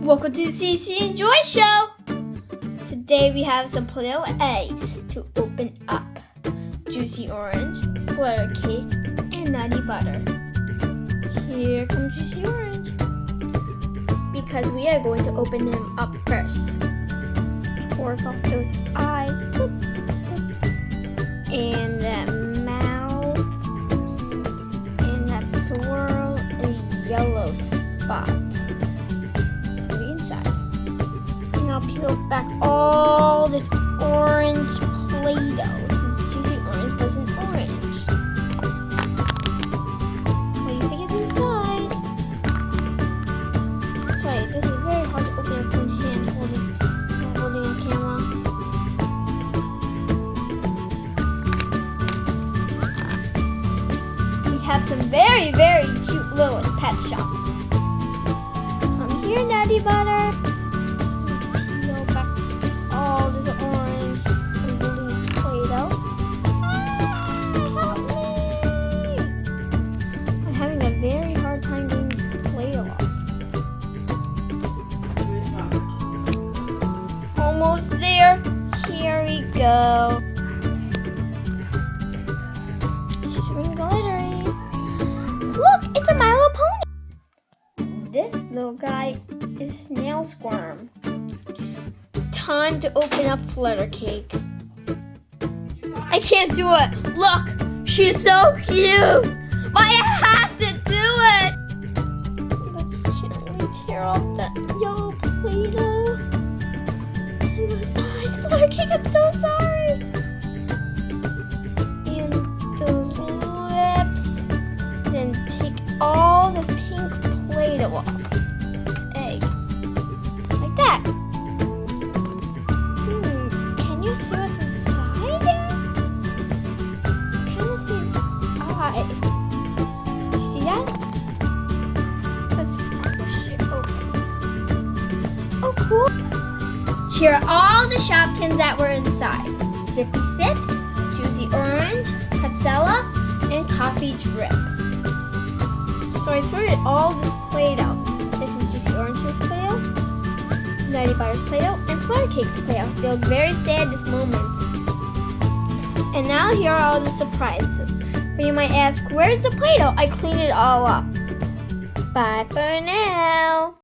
Welcome to the CC and Joy Show! Today we have some Play-Doh eggs to open up. Juicy orange, flutter cake, and nutty butter. Here comes juicy orange. Because we are going to open them up first. Work off those eyes. Boop, boop. And that mouth. And that swirl and yellow spot. I'll peel back all this orange Play-Doh since juicy orange wasn't orange. What do you think is inside? Sorry, this is very hard to open with one hand holding a camera. We have some very, very cute little pet shops. Come here, Nutty Butter. Almost there. Here we go. She's something glittery. Look, it's a Milo pony. This little guy is Snail Squirm. Time to open up Flutter Cake. I can't do it. Look, she's so cute. But I have to do it. Let's gently tear off that yellow Play-Doh. Those eyes, Flutter Cake, I'm so sorry. And those lips. Then take all this pink Play-Doh off. This egg. Like that. Can you see what's inside there? I kind of see an eye. You see that? Let's push it open. Oh, cool. Here are all the Shopkins that were inside. Sippy Sips, Juicy Orange, Patzella, and Coffee Drip. So I sorted all this Play-Doh. This is Juicy Orange's Play-Doh, Nutty Butter's Play-Doh, and Flutter Cake's Play-Doh. They look very sad this moment. And now here are all the surprises. But you might ask, where's the Play-Doh? I cleaned it all up. Bye for now.